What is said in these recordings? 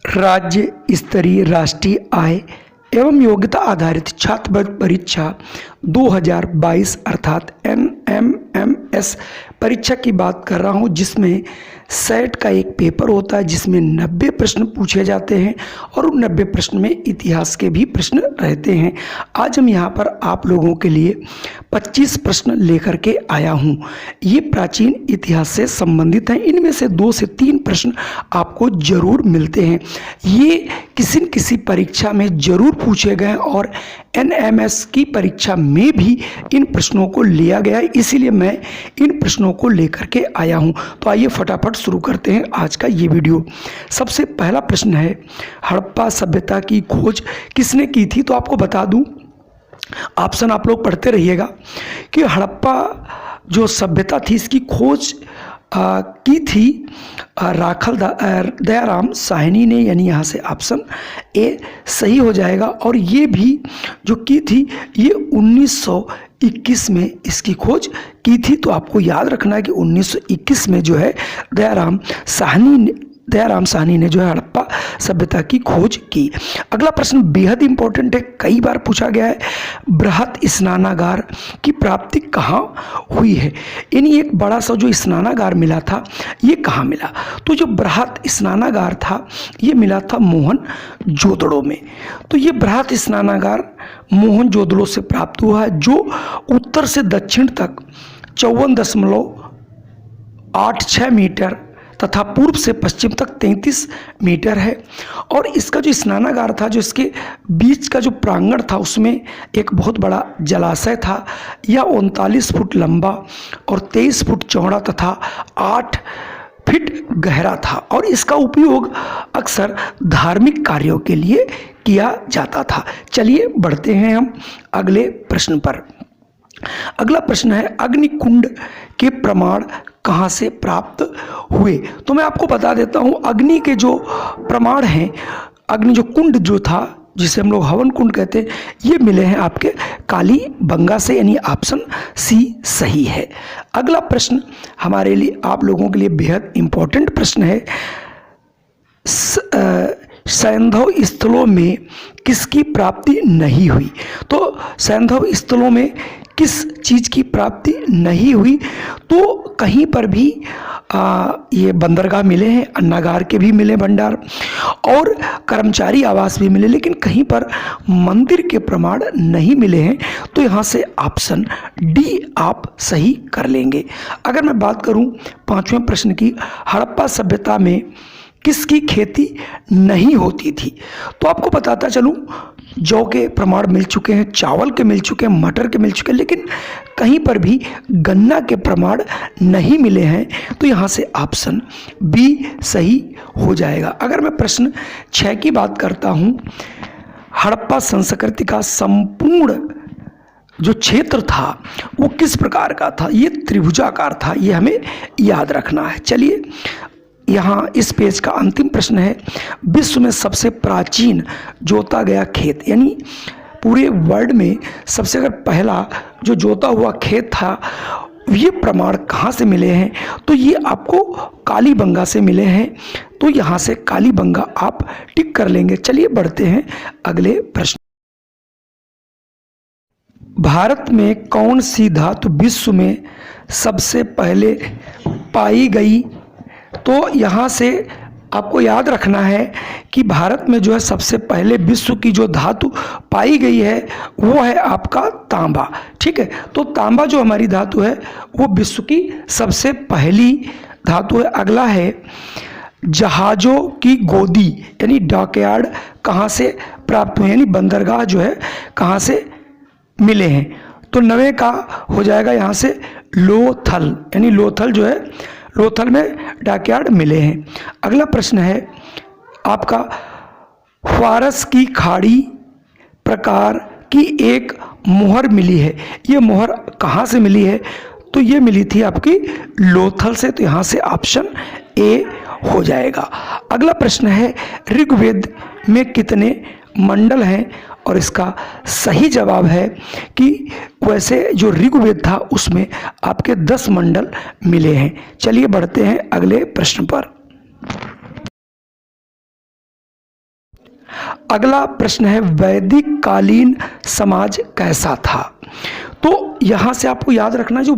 राज्य स्तरीय राष्ट्रीय आय एवं योग्यता आधारित छात्रवृत्ति परीक्षा 2022 अर्थात NMMS परीक्षा की बात कर रहा हूं, जिसमें सेट का एक पेपर होता है जिसमें 90 प्रश्न पूछे जाते हैं और उन 90 प्रश्न में इतिहास के भी प्रश्न रहते हैं। आज हम यहाँ पर आप लोगों के लिए 25 प्रश्न लेकर के आया हूँ। ये प्राचीन इतिहास से संबंधित हैं। इनमें से 2 से 3 प्रश्न आपको जरूर मिलते हैं। ये किसी न किसी परीक्षा में जरूर पूछे गए और NMS की परीक्षा में भी इन प्रश्नों को लिया गया है, इसीलिए मैं इन प्रश्नों को लेकर के आया हूं। तो आइए फटाफट शुरू करते हैं आज का ये वीडियो। सबसे पहला प्रश्न है, हड़प्पा सभ्यता की खोज किसने की थी? तो आपको बता दूं, ऑप्शन आप लोग पढ़ते रहिएगा कि हड़प्पा जो सभ्यता थी इसकी खोज की थी राखल दयाराम साहनी ने, यानी यहाँ से ऑप्शन ए सही हो जाएगा। और ये भी जो की थी ये 1921 में इसकी खोज की थी। तो आपको याद रखना है कि 1921 में जो है दयाराम साहनी ने जो है हड़प्पा सभ्यता की खोज की। अगला प्रश्न बेहद इंपॉर्टेंट है, कई बार पूछा गया है, बृहत स्नानागार की प्राप्ति कहाँ हुई है? यानी एक बड़ा सा जो स्नानागार मिला था ये कहाँ मिला? तो जो बृहत स्नानागार था ये मिला था मोहनजोदड़ो में। तो ये बृहत स्नानागार मोहनजोदड़ो से प्राप्त हुआ है, जो उत्तर से दक्षिण तक 54.86 मीटर तथा पूर्व से पश्चिम तक 33 मीटर है। और इसका जो स्नानागार था, जो इसके बीच का जो प्रांगण था उसमें एक बहुत बड़ा जलाशय था। यह 39 फुट लंबा और 23 फुट चौड़ा तथा 8 फीट गहरा था और इसका उपयोग अक्सर धार्मिक कार्यों के लिए किया जाता था। चलिए बढ़ते हैं हम अगले प्रश्न पर। अगला प्रश्न है, अग्निकुंड के प्रमाण कहाँ से प्राप्त हुए? तो मैं आपको बता देता हूँ, अग्नि के जो प्रमाण हैं, अग्नि जो कुंड जो था जिसे हम लोग हवन कुंड कहते हैं, ये मिले हैं आपके कालीबंगा से, यानी ऑप्शन सी सही है। अगला प्रश्न हमारे लिए, आप लोगों के लिए बेहद इंपॉर्टेंट प्रश्न है, सैंधव स्थलों में किसकी प्राप्ति नहीं हुई? तो सैंधव स्थलों में किस चीज़ की प्राप्ति नहीं हुई? तो कहीं पर भी ये बंदरगाह मिले हैं, अन्नागार के भी मिले भंडार और कर्मचारी आवास भी मिले, लेकिन कहीं पर मंदिर के प्रमाण नहीं मिले हैं। तो यहाँ से ऑप्शन डी आप सही कर लेंगे। अगर मैं बात करूँ 5वें प्रश्न की, हड़प्पा सभ्यता में किसकी खेती नहीं होती थी? तो आपको बताता चलूं, जौ के प्रमाण मिल चुके हैं, चावल के मिल चुके हैं, मटर के मिल चुके हैं, लेकिन कहीं पर भी गन्ना के प्रमाण नहीं मिले हैं। तो यहाँ से ऑप्शन बी सही हो जाएगा। अगर मैं प्रश्न 6 की बात करता हूँ, हड़प्पा संस्कृति का संपूर्ण जो क्षेत्र था वो किस प्रकार का था? ये त्रिभुजाकार था, ये हमें याद रखना है। चलिए यहाँ इस पेज का अंतिम प्रश्न है, विश्व में सबसे प्राचीन जोता गया खेत, यानी पूरे वर्ल्ड में सबसे अगर पहला जो जोता हुआ खेत था, ये प्रमाण कहाँ से मिले हैं? तो ये आपको कालीबंगा से मिले हैं। तो यहाँ से कालीबंगा आप टिक कर लेंगे। चलिए बढ़ते हैं अगले प्रश्न। भारत में कौन सी धातु विश्व में सबसे पहले पाई गई? तो यहाँ से आपको याद रखना है कि भारत में जो है सबसे पहले विश्व की जो धातु पाई गई है वो है आपका तांबा। ठीक है, तो तांबा जो हमारी धातु है वो विश्व की सबसे पहली धातु है। अगला है, जहाज़ों की गोदी यानी डॉकयार्ड कहाँ से प्राप्त हुए, यानी बंदरगाह जो है कहाँ से मिले हैं? तो 9वें का हो जाएगा यहाँ से लोथल, यानी लोथल जो है, लोथल में डॉकयार्ड मिले हैं। अगला प्रश्न है आपका, फारस की खाड़ी प्रकार की एक मोहर मिली है, ये मोहर कहाँ से मिली है? तो ये मिली थी आपकी लोथल से। तो यहाँ से ऑप्शन ए हो जाएगा। अगला प्रश्न है, ऋग्वेद में कितने मंडल हैं? और इसका सही जवाब है कि वैसे जो ऋग्वेद था उसमें आपके 10 मंडल मिले हैं। चलिए बढ़ते हैं अगले प्रश्न पर। अगला प्रश्न है वैदिक कालीन समाज कैसा था। तो यहाँ से आपको याद रखना जो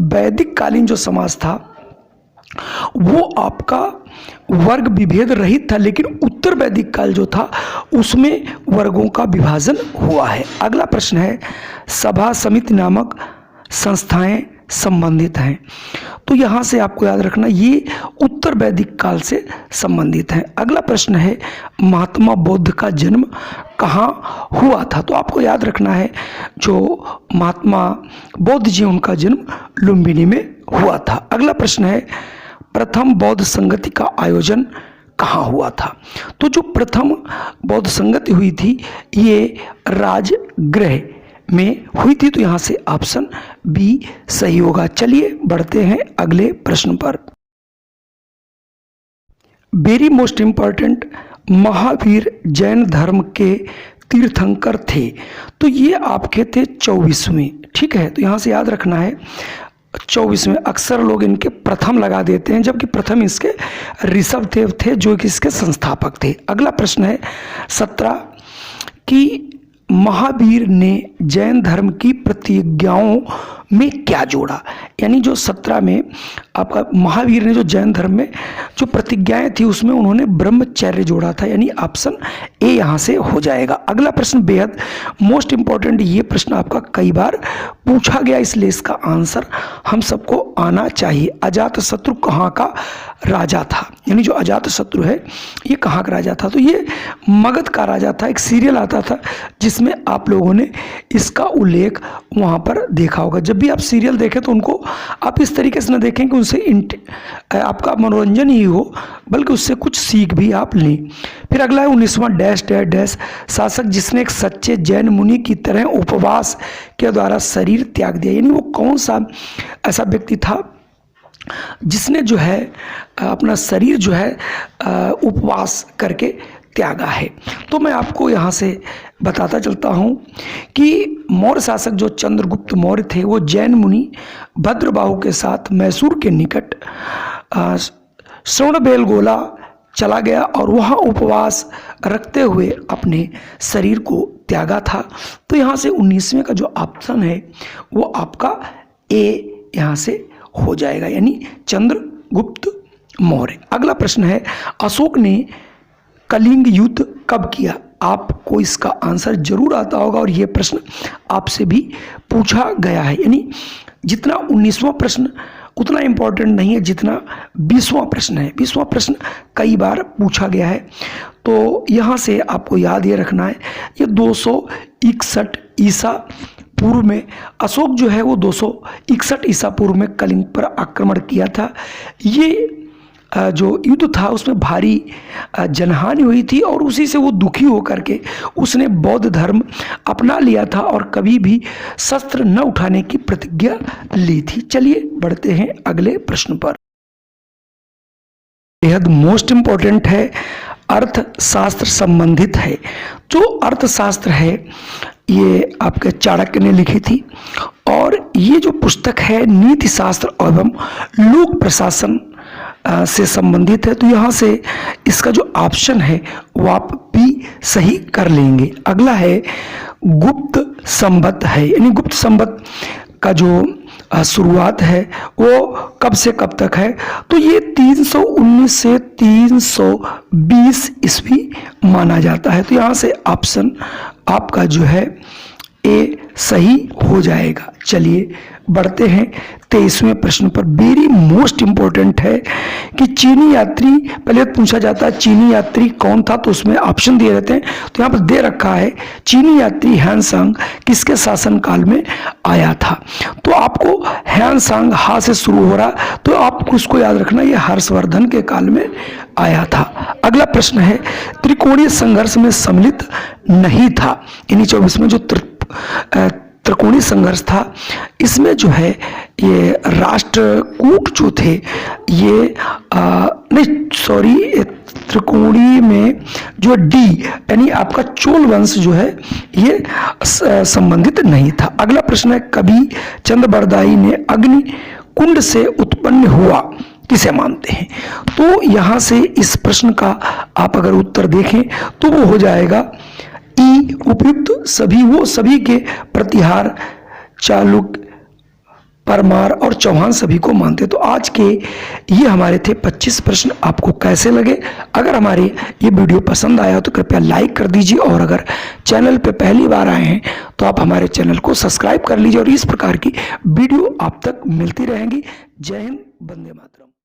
वैदिक कालीन जो समाज था वो आपका वर्ग विभेद रहित था, लेकिन उत्तर वैदिक काल जो था उसमें वर्गों का विभाजन हुआ है। अगला प्रश्न है सभा समिति नामक संस्थाएं संबंधित हैं। तो यहाँ से आपको याद रखना ये उत्तर वैदिक काल से संबंधित है। अगला प्रश्न है महात्मा बुद्ध का जन्म कहाँ हुआ था। तो आपको याद रखना है जो महात्मा बुद्ध जी उनका जन्म लुम्बिनी में हुआ था। अगला प्रश्न है प्रथम बौद्ध संगति का आयोजन कहाँ हुआ था। तो जो प्रथम बौद्ध संगति हुई थी ये राजगृह में हुई थी। तो यहाँ से ऑप्शन बी सही होगा। चलिए बढ़ते हैं अगले प्रश्न पर। Very most important, Mahavir Jain धर्म के तीर्थंकर थे। तो ये आपके थे 24वें, ठीक है। तो यहाँ से याद रखना है 24वें। अक्सर लोग इनके प्रथम लगा देते हैं, जबकि प्रथम इसके ऋषभदेव थे जो कि इसके संस्थापक थे। अगला प्रश्न है 17 कि महावीर ने जैन धर्म की प्रतिज्ञाओं में क्या जोड़ा। यानी जो 17 में आपका महावीर ने जो जैन धर्म में जो प्रतिज्ञाएं थी उसमें उन्होंने ब्रह्मचर्य जोड़ा था, यानी ऑप्शन ए यहाँ से हो जाएगा। अगला प्रश्न बेहद मोस्ट इंपॉर्टेंट, ये प्रश्न आपका कई बार पूछा गया, इसलिए इसका आंसर हम सबको आना चाहिए। अजातशत्रु कहाँ का राजा था। यानी जो अजातशत्रु है ये कहाँ का राजा था। तो ये मगध का राजा था। एक सीरियल आता था जिसमें आप लोगों ने इसका उल्लेख वहाँ पर देखा होगा। जब भी आप सीरियल देखें तो उनको आप इस तरीके से न देखें कि उनसे आपका मनोरंजन ही हो, बल्कि उससे कुछ सीख भी आप लें। फिर अगला है 19वां डैश डैश डैश शासक जिसने एक सच्चे जैन मुनि की तरह उपवास के द्वारा शरीर त्याग दिया। यानी वो कौन सा ऐसा व्यक्ति था जिसने जो है अपना शरीर जो है उपवास करके त्यागा है। तो मैं आपको यहाँ से बताता चलता हूँ कि मौर्य शासक जो चंद्रगुप्त मौर्य थे वो जैन मुनि भद्रबाहु के साथ मैसूर के निकट श्रवणबेलगोला चला गया और वहाँ उपवास रखते हुए अपने शरीर को त्यागा था। तो यहाँ से 19वें का जो ऑप्शन है वो आपका ए यहाँ से हो जाएगा, यानी चंद्रगुप्त मौर्य। अगला प्रश्न है अशोक ने कलिंग युद्ध कब किया। आपको इसका आंसर जरूर आता होगा और यह प्रश्न आपसे भी पूछा गया है। यानी जितना 19वां प्रश्न उतना इंपॉर्टेंट नहीं है जितना 20वां प्रश्न है। 20वां प्रश्न कई बार पूछा गया है। तो यहाँ से आपको याद ये रखना है ये 261 ईसा पूर्व में अशोक जो है वो 261 ईसा पूर्व में कलिंग पर आक्रमण किया था। ये जो युद्ध था उसमें भारी जनहानि हुई थी और उसी से वो दुखी होकर के उसने बौद्ध धर्म अपना लिया था और कभी भी शस्त्र न उठाने की प्रतिज्ञा ली थी। चलिए बढ़ते हैं अगले प्रश्न पर। बेहद मोस्ट इंपॉर्टेंट है, अर्थशास्त्र संबंधित है। जो अर्थशास्त्र है ये आपके चाणक्य ने लिखी थी और ये जो पुस्तक है नीति शास्त्र एवं लोक प्रशासन से संबंधित है। तो यहाँ से इसका जो ऑप्शन है वो आप भी सही कर लेंगे। अगला है गुप्त संवत है, यानी गुप्त संवत का जो शुरुआत है वो कब से कब तक है। तो ये 319 से 320 ईस्वी माना जाता है। तो यहाँ से ऑप्शन आपका जो है ए सही हो जाएगा। चलिए बढ़ते हैं 23वें प्रश्न पर। वेरी मोस्ट इंपॉर्टेंट है कि चीनी यात्री, पहले पूछा जाता है चीनी यात्री कौन था, तो उसमें ऑप्शन दिए रहते हैं। तो यहाँ पर दे रखा है चीनी यात्री ह्वेनसांग किसके शासनकाल में आया था। तो आपको ह्वेनसांग हा से शुरू हो रहा, तो आपको उसको याद रखना ये हर्षवर्धन के काल में आया था। अगला प्रश्न है त्रिकोणीय संघर्ष में सम्मिलित नहीं था। यानी 24 में जो त्रिकोणीय संघर्ष था इसमें जो है ये राष्ट्रकूट जो थे ये त्रिकोणीय में जो डी यानी आपका चोल वंश जो है ये संबंधित नहीं था। अगला प्रश्न है कवि चंद बरदाई ने अग्नि कुंड से उत्पन्न हुआ किसे मानते हैं। तो यहाँ से इस प्रश्न का आप अगर उत्तर देखें तो वो हो जाएगा ई, उपयुक्त सभी, वो सभी के प्रतिहार, चालुक्य, परमार और चौहान सभी को मानते। तो आज के ये हमारे थे 25 प्रश्न। आपको कैसे लगे? अगर हमारे ये वीडियो पसंद आया तो कृपया लाइक कर दीजिए, और अगर चैनल पे पहली बार आए हैं तो आप हमारे चैनल को सब्सक्राइब कर लीजिए, और इस प्रकार की वीडियो आप तक मिलती रहेंगी। जय हिंद, वंदे मातरम।